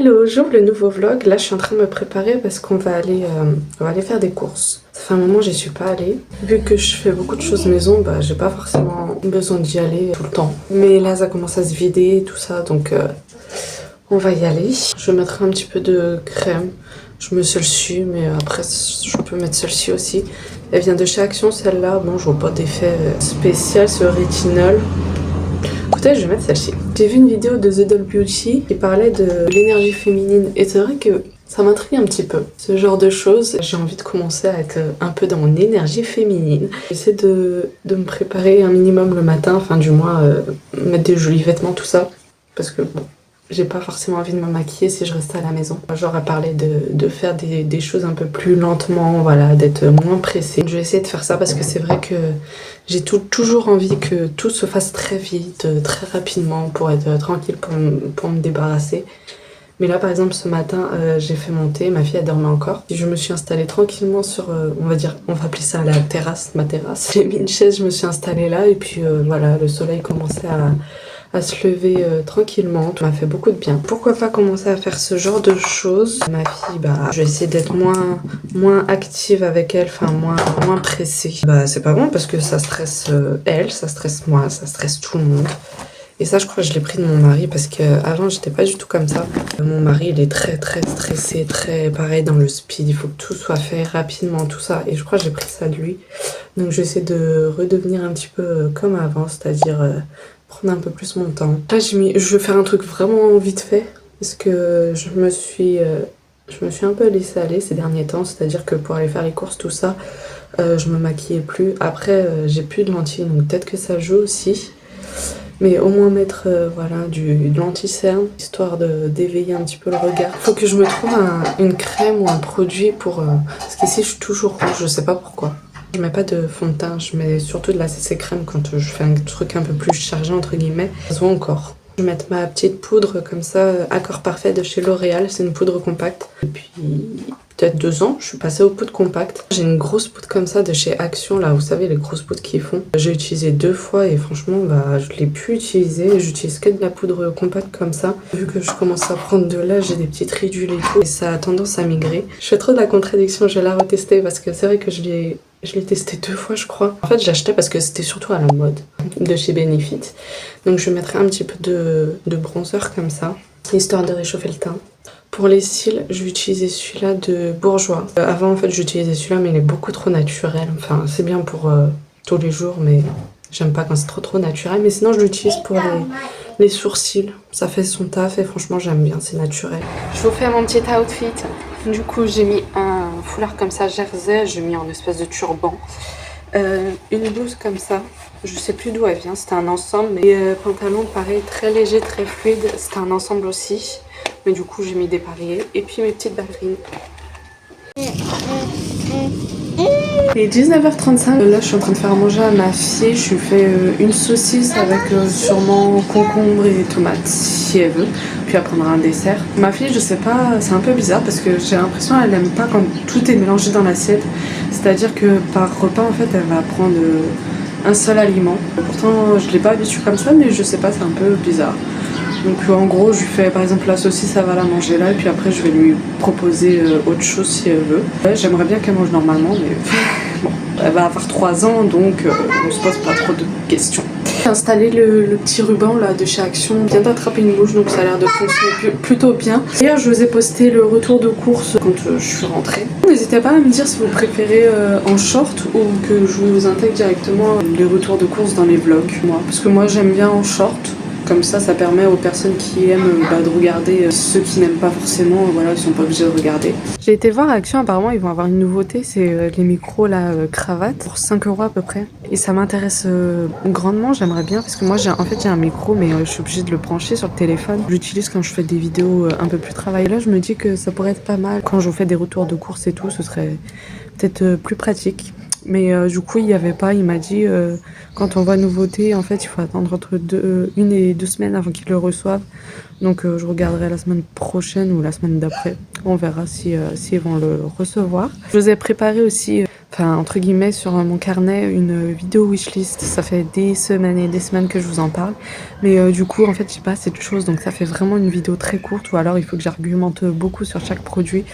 Hello, j'ouvre le nouveau vlog. Là, je suis en train de me préparer parce qu'on va aller faire des courses. Ça fait un moment j'y suis pas allée. Vu que je fais beaucoup de choses maison, bah j'ai pas forcément besoin d'y aller tout le temps. Mais là, ça commence à se vider et tout ça, donc on va y aller. Je mettrai un petit peu de crème. Je mets celle-ci, mais après je peux mettre celle-ci aussi. Elle vient de chez Action, celle-là. Bon, je vois pas d'effet spécial sur le rétinol. Écoutez, je vais mettre celle-ci. J'ai vu une vidéo de The Doll Beauty qui parlait de l'énergie féminine. Et c'est vrai que ça m'intrigue un petit peu. Ce genre de choses, j'ai envie de commencer à être un peu dans mon énergie féminine. J'essaie de me préparer un minimum le matin, enfin du moins mettre des jolis vêtements, tout ça. Parce que bon, j'ai pas forcément envie de me maquiller si je reste à la maison. Genre à parler de faire des choses un peu plus lentement, voilà, d'être moins pressée. Je vais essayer de faire ça parce que c'est vrai que j'ai toujours envie que tout se fasse très vite, très rapidement pour être tranquille, pour me débarrasser. Mais là par exemple ce matin j'ai fait mon thé, ma fille elle dormait encore. Je me suis installée tranquillement sur, on va appeler ça la terrasse, ma terrasse. J'ai mis une chaise, je me suis installée là et puis voilà, le soleil commençait à se lever tranquillement. Ça m'a fait beaucoup de bien. Pourquoi pas commencer à faire ce genre de choses. Ma fille, bah, je vais essayer d'être moins active avec elle, enfin moins pressée. Bah, c'est pas bon parce que ça stresse elle, ça stresse moi, ça stresse tout le monde. Et ça, je crois que je l'ai pris de mon mari parce qu'avant, j'étais pas du tout comme ça. Mon mari, il est très très stressé, très pareil dans le speed. Il faut que tout soit fait rapidement, tout ça. Et je crois que j'ai pris ça de lui. Donc, j'essaie de redevenir un petit peu comme avant, c'est-à-dire prendre un peu plus mon temps. Là, je vais faire un truc vraiment vite fait parce que je me suis un peu laissée aller ces derniers temps. C'est-à-dire que pour aller faire les courses, tout ça, je me maquillais plus. Après, j'ai plus de lentilles, donc peut-être que ça joue aussi. Mais au moins mettre voilà, de l'anti-cerne, histoire d'éveiller un petit peu le regard. Faut que je me trouve une crème ou un produit pour... parce qu'ici, je suis toujours rouge, je sais pas pourquoi. Je mets pas de fond de teint, je mets surtout de la CC crème quand je fais un truc un peu plus chargé, entre guillemets. Ça se voit encore. Je vais mettre ma petite poudre comme ça, Accord Parfait de chez L'Oréal, c'est une poudre compacte. Et puis... peut-être 2 ans, je suis passée aux poudres compactes. J'ai une grosse poudre comme ça de chez Action, là, vous savez, les grosses poudres qu'ils font. J'ai utilisé 2 fois et franchement, bah, je l'ai plus utilisée. J'utilise que de la poudre compacte comme ça. Vu que je commence à prendre de l'âge, j'ai des petites ridules et tout. Et ça a tendance à migrer. Je fais trop de la contradiction, je vais la retester parce que c'est vrai que je l'ai testé 2 fois, je crois. En fait, je l'achetais parce que c'était surtout à la mode de chez Benefit. Donc, je mettrai un petit peu de bronzer comme ça, histoire de réchauffer le teint. Pour les cils, je vais utiliser celui-là de Bourjois. Avant, en fait, j'utilisais celui-là, mais il est beaucoup trop naturel. Enfin, c'est bien pour tous les jours, mais j'aime pas quand c'est trop naturel. Mais sinon, je l'utilise pour les sourcils. Ça fait son taf et franchement, j'aime bien, c'est naturel. Je vous fais mon petit outfit. Du coup, j'ai mis un foulard comme ça, jersey. J'ai mis en espèce de turban. Une blouse comme ça. Je sais plus d'où elle vient, c'était un ensemble. Mais pantalon, pareil, très léger, très fluide. C'était un ensemble aussi. Mais du coup, j'ai mis des pareillés. Et puis mes petites ballerines. Il est 19h35. Là, je suis en train de faire manger à ma fille. Je lui fais une saucisse avec sûrement concombre et tomates, si elle veut. Puis elle prendra un dessert. Ma fille, je sais pas, c'est un peu bizarre parce que j'ai l'impression qu'elle n'aime pas quand tout est mélangé dans l'assiette. C'est-à-dire que par repas, en fait, elle va prendre un seul aliment. Pourtant, je l'ai pas habituée comme ça, mais je sais pas, c'est un peu bizarre. Donc en gros, je lui fais par exemple la saucisse, elle va la manger là, et puis après je vais lui proposer autre chose si elle veut. Ouais, j'aimerais bien qu'elle mange normalement, mais bon, elle va avoir 3 ans, donc on se pose pas trop de questions. J'ai installé le petit ruban là de chez Action, vient d'attraper une mouche, donc ça a l'air de fonctionner plutôt bien. D'ailleurs, je vous ai posté le retour de course quand je suis rentrée. N'hésitez pas à me dire si vous préférez en short ou que je vous intègre directement les retours de course dans les vlogs, moi. Parce que moi j'aime bien en short. Comme ça permet aux personnes qui aiment de regarder. Ceux qui n'aiment pas forcément, voilà, ils sont pas obligés de regarder. J'ai été voir Action, apparemment ils vont avoir une nouveauté, c'est les micros là, cravates, pour 5 € à peu près. Et ça m'intéresse grandement, j'aimerais bien, parce que moi j'ai un micro, mais je suis obligée de le brancher sur le téléphone. J'utilise quand je fais des vidéos un peu plus travail. Là je me dis que ça pourrait être pas mal. Quand je fais des retours de course et tout, ce serait peut-être plus pratique. Mais du coup, il n'y avait pas. Il m'a dit, quand on voit nouveauté, en fait, il faut attendre entre 1 et 2 semaines avant qu'ils le reçoivent. Donc, je regarderai la semaine prochaine ou la semaine d'après. On verra si ils vont le recevoir. Je vous ai préparé aussi enfin entre guillemets sur mon carnet une vidéo wishlist. Ça fait des semaines et des semaines que je vous en parle, mais du coup en fait j'ai pas assez de choses, donc ça fait vraiment une vidéo très courte, ou alors il faut que j'argumente beaucoup sur chaque produit,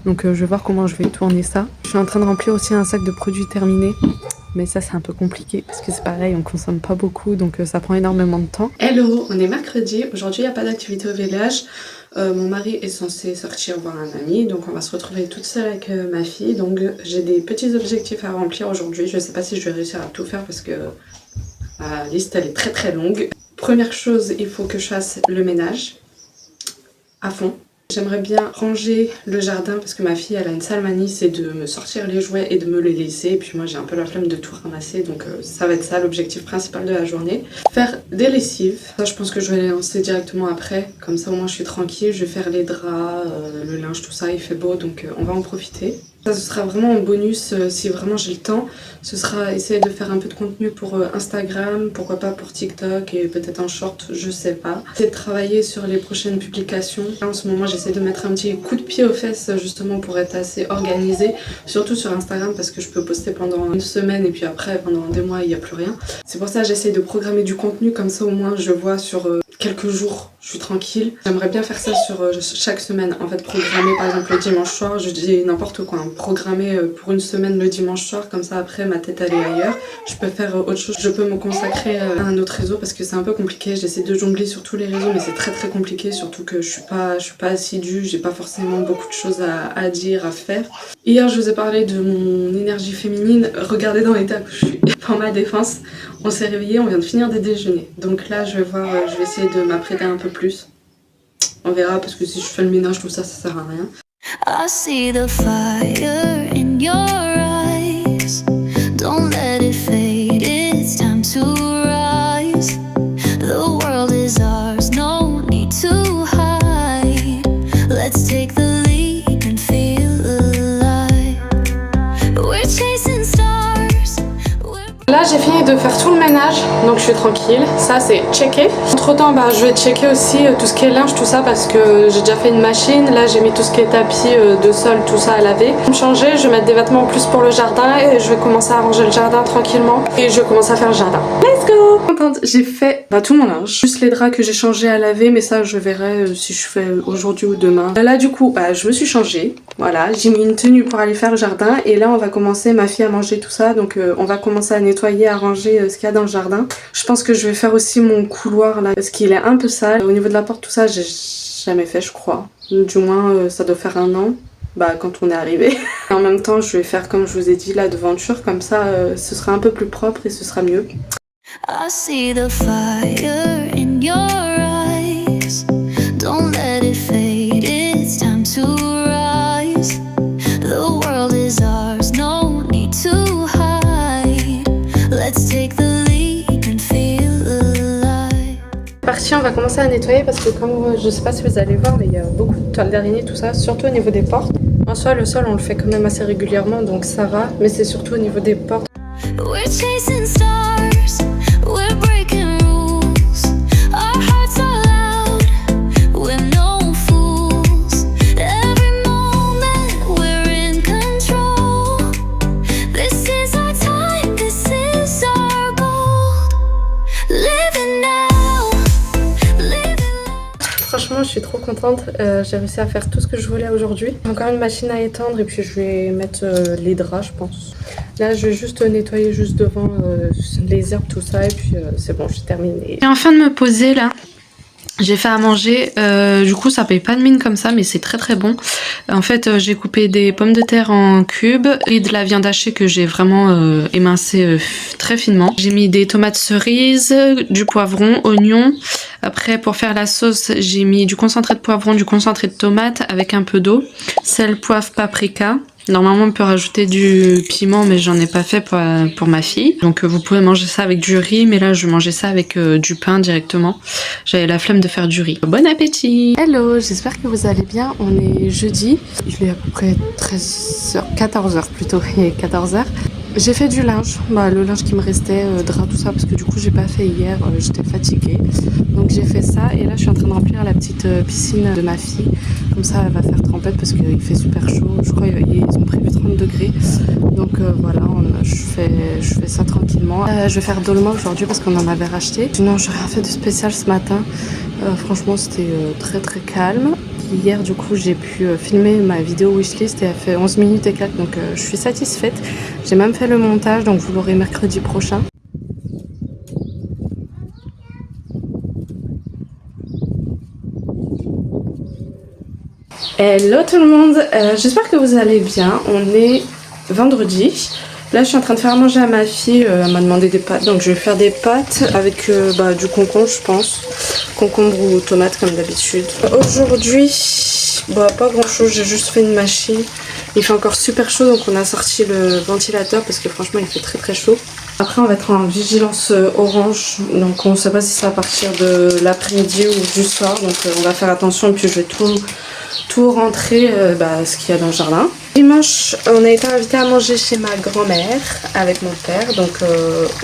donc je vais voir comment je vais tourner ça. Je suis en train de remplir aussi un sac de produits terminés, mais ça c'est un peu compliqué parce que c'est pareil, on consomme pas beaucoup, donc ça prend énormément de temps. Hello, on est mercredi, aujourd'hui il n'y a pas d'activité au village. Mon mari est censé sortir voir un ami, donc on va se retrouver toute seule avec ma fille. Donc j'ai des petits objectifs à remplir aujourd'hui. Je sais pas si je vais réussir à tout faire parce que la liste elle est très très longue. Première chose, il faut que je fasse le ménage à fond. J'aimerais bien ranger le jardin parce que ma fille elle a une sale manie, c'est de me sortir les jouets et de me les laisser, et puis moi j'ai un peu la flemme de tout ramasser, donc ça va être ça l'objectif principal de la journée. Faire des lessives, ça je pense que je vais les lancer directement après, comme ça au moins je suis tranquille. Je vais faire les draps, le linge, tout ça, il fait beau, donc on va en profiter. Ça ce sera vraiment un bonus si vraiment j'ai le temps. Ce sera essayer de faire un peu de contenu pour Instagram, pourquoi pas pour TikTok et peut-être un short, je sais pas. Essayer de travailler sur les prochaines publications. Là, en ce moment j'essaie de mettre un petit coup de pied aux fesses justement pour être assez organisée, surtout sur Instagram parce que je peux poster pendant une semaine et puis après pendant des mois il n'y a plus rien. C'est pour ça que j'essaie de programmer du contenu, comme ça au moins je vois sur quelques jours, je suis tranquille. J'aimerais bien faire ça sur chaque semaine, en fait programmer par exemple le dimanche soir, je dis n'importe quoi, hein. Programmer pour une semaine le dimanche soir, comme ça après ma tête elle est ailleurs, je peux faire autre chose, je peux me consacrer à un autre réseau parce que c'est un peu compliqué. J'essaie de jongler sur tous les réseaux mais c'est très très compliqué, surtout que je suis pas assidue, j'ai pas forcément beaucoup de choses à dire, à faire. Hier je vous ai parlé de mon énergie féminine, regardez dans l'état que je suis. Pour ma défense, on s'est réveillé, on vient de finir de déjeuner, donc là je vais voir, je vais essayer de m'apprêter un peu plus. On verra parce que si je fais le ménage tout ça, ça sert à rien. I see the fire in your eyes. Don't let it fade. It's time to rise. The world is ours. No need to hide. Let's take the leap and feel alive. We're chasing stars. Là j'ai fini de faire tout le ménage, donc je suis tranquille, ça c'est checké. Entre temps je vais checker aussi tout ce qui est linge, tout ça, parce que j'ai déjà fait une machine. Là j'ai mis tout ce qui est tapis de sol, tout ça à laver. Je vais me changer, je vais mettre des vêtements en plus pour le jardin et je vais commencer à ranger le jardin tranquillement. Et je vais commencer à faire le jardin. Let's go! Contente, j'ai fait tout mon linge, juste les draps que j'ai changés à laver, mais ça je verrai si je fais aujourd'hui ou demain. Là du coup je me suis changée, voilà, j'ai mis une tenue pour aller faire le jardin et là on va commencer, ma fille a mangé tout ça, donc on va commencer à nettoyer, à ranger ce qu'il y a dans le jardin. Je pense que je vais faire aussi mon couloir là parce qu'il est un peu sale. Au niveau de la porte tout ça j'ai jamais fait je crois, du moins ça doit faire un an. Quand on est arrivé. En même temps je vais faire comme je vous ai dit la devanture, comme ça ce sera un peu plus propre et ce sera mieux. I see the fire in your eyes. Don't let it fade. It's time to rise. The world is ours. No need to hide. Let's take the leap and feel alive. Parti, on va commencer à nettoyer parce que comme je sais pas si vous allez voir, mais il y a beaucoup de toiles d'araignée, tout ça, surtout au niveau des portes. En soi le sol on le fait quand même assez régulièrement, donc ça va, mais c'est surtout au niveau des portes. We're chasing stars. We're breaking rules. Our hearts are loud. We're no fools. Every moment we're in control. This is our time. This is our gold. Living now. Living now. Franchement, je suis trop contente. J'ai réussi à faire tout ce que je voulais aujourd'hui. Encore une machine à étendre et puis je vais mettre les draps, je pense. Là je vais juste nettoyer juste devant les herbes, tout ça, et puis c'est bon, j'ai terminé. J'ai enfin de me poser là. J'ai fait à manger, du coup ça paye pas de mine comme ça, mais c'est très très bon. En fait j'ai coupé des pommes de terre en cubes et de la viande hachée que j'ai vraiment émincée très finement. J'ai mis des tomates cerises, du poivron, oignon. Après pour faire la sauce j'ai mis du concentré de poivron, du concentré de tomate avec un peu d'eau, sel, poivre, paprika. Normalement on peut rajouter du piment mais j'en ai pas fait pour ma fille. Donc vous pouvez manger ça avec du riz, mais là je mangeais ça avec du pain directement. J'avais la flemme de faire du riz. Bon appétit! Hello, j'espère que vous allez bien. On est jeudi, il est à peu près 13h, 14h plutôt, il est 14h. J'ai fait du linge, le linge qui me restait, drap, tout ça, parce que du coup j'ai pas fait hier, j'étais fatiguée. Donc j'ai fait ça et là je suis en train de remplir la petite piscine de ma fille. Comme ça elle va faire trempette parce qu'il fait super chaud. Je crois qu'ils ont prévu 30 degrés. Donc voilà, je fais ça tranquillement. Je vais faire dolma aujourd'hui parce qu'on en avait racheté. Sinon j'ai rien fait de spécial ce matin. Franchement c'était très très calme. Hier du coup j'ai pu filmer ma vidéo wishlist et elle fait 11 minutes et quelques, donc je suis satisfaite. J'ai même fait le montage, donc vous l'aurez mercredi prochain. Hello tout le monde, j'espère que vous allez bien. On est vendredi. Là je suis en train de faire manger à ma fille, elle m'a demandé des pâtes, donc je vais faire des pâtes avec du concombre je pense. Concombre ou tomate comme d'habitude. Aujourd'hui, pas grand chose, j'ai juste fait une machine. Il fait encore super chaud donc on a sorti le ventilateur parce que franchement il fait très très chaud. Après on va être en vigilance orange, donc on ne sait pas si ça va partir de l'après-midi ou du soir, donc on va faire attention et puis je vais tout rentrer ce qu'il y a dans le jardin. Dimanche, on a été invité à manger chez ma grand-mère avec mon père, donc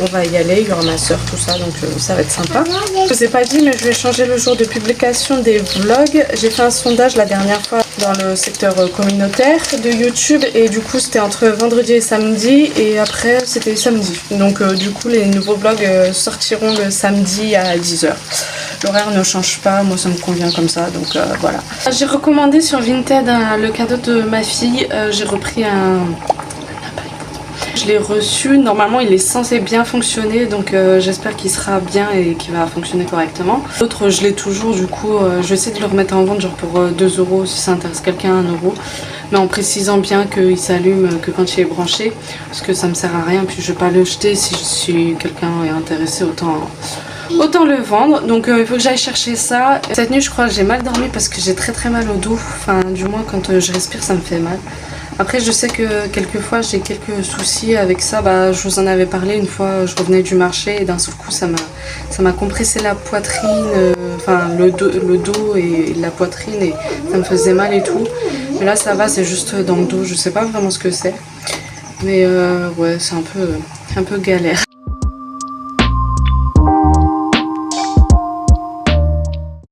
on va y aller, il y aura ma soeur, tout ça, donc ça va être sympa. Je vous ai pas dit, mais je vais changer le jour de publication des vlogs. J'ai fait un sondage la dernière fois dans le secteur communautaire de YouTube et du coup c'était entre vendredi et samedi et après c'était samedi. Donc du coup les nouveaux vlogs sortiront le samedi à 10 h. L'horaire ne change pas, moi ça me convient comme ça, donc voilà. J'ai recommandé sur Vinted le cadeau de ma fille, j'ai repris un... Je l'ai reçu, normalement il est censé bien fonctionner, donc j'espère qu'il sera bien et qu'il va fonctionner correctement. L'autre je l'ai toujours, du coup je vais essayer de le remettre en vente genre pour 2 € si ça intéresse quelqu'un, 1 €. Mais en précisant bien qu'il s'allume que quand il est branché, parce que ça me sert à rien, puis je vais pas le jeter si quelqu'un est intéressé, autant le vendre. Donc il faut que j'aille chercher ça. Cette nuit je crois que j'ai mal dormi parce que j'ai très mal au dos, enfin du moins quand je respire ça me fait mal. Après je sais que quelquefois j'ai quelques soucis avec ça, je vous en avais parlé une fois, je revenais du marché et d'un seul coup ça m'a compressé la poitrine, le dos et la poitrine et ça me faisait mal et tout. Mais là ça va, c'est juste dans le dos, je sais pas vraiment ce que c'est. Mais ouais c'est un peu galère.